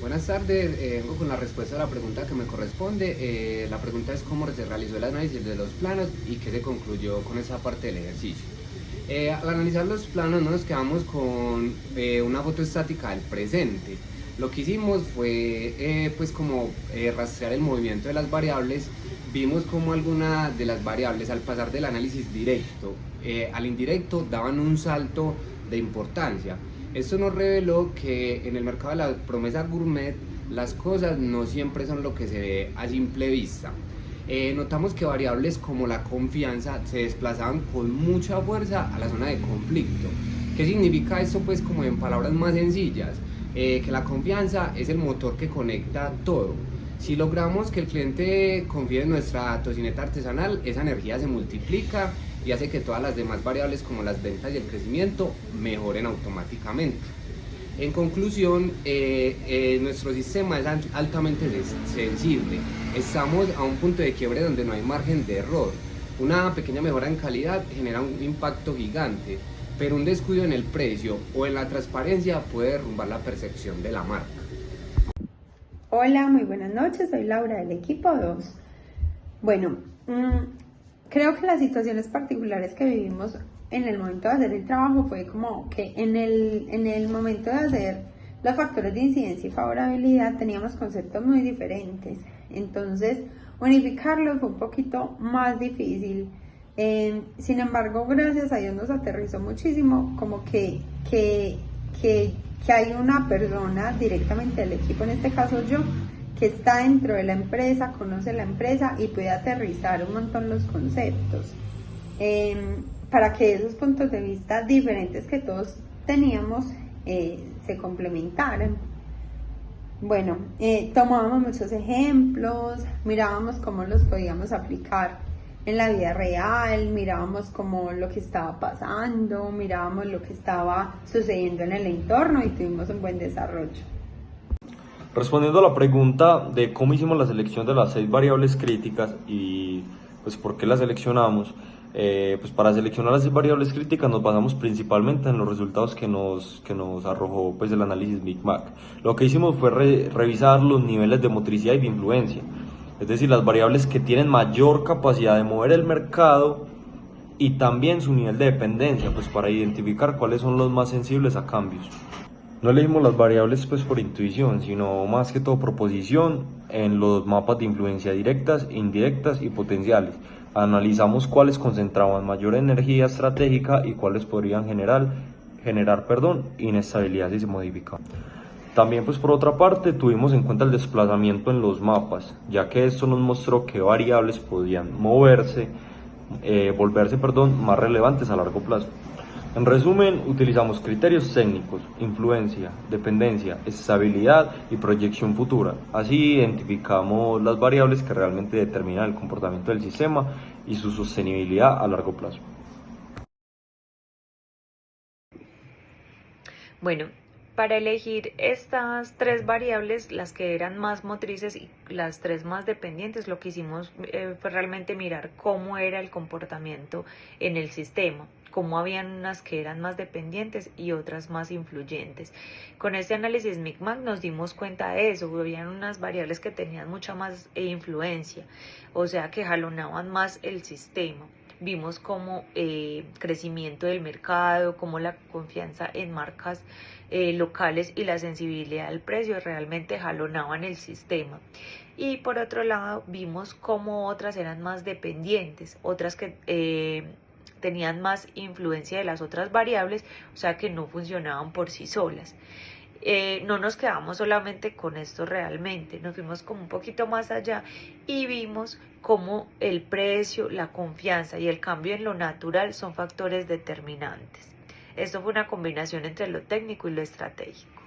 Buenas tardes, vengo con la respuesta a la pregunta que me corresponde. La pregunta es cómo se realizó el análisis de los planos y qué se concluyó con esa parte del ejercicio. Al analizar los planos no nos quedamos con una foto estática del presente. Lo que hicimos fue rastrear el movimiento de las variables. Vimos como algunas de las variables al pasar del análisis directo al indirecto daban un salto de importancia. Esto nos reveló que en el mercado de la promesa gourmet las cosas no siempre son lo que se ve a simple vista. Notamos que variables como la confianza se desplazaban con mucha fuerza a la zona de conflicto. ¿Qué significa esto? Pues como en palabras más sencillas, que la confianza es el motor que conecta todo. Si logramos que el cliente confíe en nuestra tocineta artesanal, esa energía se multiplica y hace que todas las demás variables como las ventas y el crecimiento mejoren automáticamente. En conclusión, nuestro sistema es altamente sensible. Estamos a un punto de quiebre donde no hay margen de error. Una pequeña mejora en calidad genera un impacto gigante, pero un descuido en el precio o en la transparencia puede derrumbar la percepción de la marca. Hola, muy buenas noches, soy Laura del equipo 2. Bueno, creo que las situaciones particulares que vivimos en el momento de hacer el trabajo fue como que en el momento de hacer los factores de incidencia y favorabilidad teníamos conceptos muy diferentes. Entonces, unificarlos fue un poquito más difícil. Sin embargo, gracias a Dios nos aterrizó muchísimo, como que hay una persona directamente del equipo, en este caso yo, que está dentro de la empresa, conoce la empresa y puede aterrizar un montón los conceptos para que esos puntos de vista diferentes que todos teníamos se complementaran. Bueno, tomábamos muchos ejemplos, mirábamos cómo los podíamos aplicar en la vida real, mirábamos como lo que estaba pasando, mirábamos lo que estaba sucediendo en el entorno y tuvimos un buen desarrollo. Respondiendo a la pregunta de cómo hicimos la selección de las 6 variables críticas y pues por qué las seleccionamos, pues para seleccionar las 6 variables críticas nos basamos principalmente en los resultados que nos arrojó pues el análisis Big Mac. Lo que hicimos fue revisar los niveles de motricidad y de influencia, es decir, las variables que tienen mayor capacidad de mover el mercado y también su nivel de dependencia, pues para identificar cuáles son los más sensibles a cambios. No elegimos las variables pues por intuición, sino más que todo por posición en los mapas de influencia directas, indirectas y potenciales. Analizamos cuáles concentraban mayor energía estratégica y cuáles podrían generar inestabilidad si se modificaban. También pues por otra parte tuvimos en cuenta el desplazamiento en los mapas, ya que esto nos mostró qué variables podían volverse más relevantes a largo plazo. En resumen, utilizamos criterios técnicos, influencia, dependencia, estabilidad y proyección futura. Así identificamos las variables que realmente determinan el comportamiento del sistema y su sostenibilidad a largo plazo. Bueno, para elegir estas 3 variables, las que eran más motrices y las 3 más dependientes, lo que hicimos fue realmente mirar cómo era el comportamiento en el sistema, cómo habían unas que eran más dependientes y otras más influyentes. Con este análisis MICMAC nos dimos cuenta de eso, habían unas variables que tenían mucha más influencia, o sea que jalonaban más el sistema. Vimos como crecimiento del mercado, como la confianza en marcas locales y la sensibilidad al precio realmente jalonaban el sistema. Y por otro lado vimos como otras eran más dependientes, otras que tenían más influencia de las otras variables, o sea que no funcionaban por sí solas. No nos quedamos solamente con esto realmente, nos fuimos como un poquito más allá y vimos cómo el precio, la confianza y el cambio en lo natural son factores determinantes. Esto fue una combinación entre lo técnico y lo estratégico.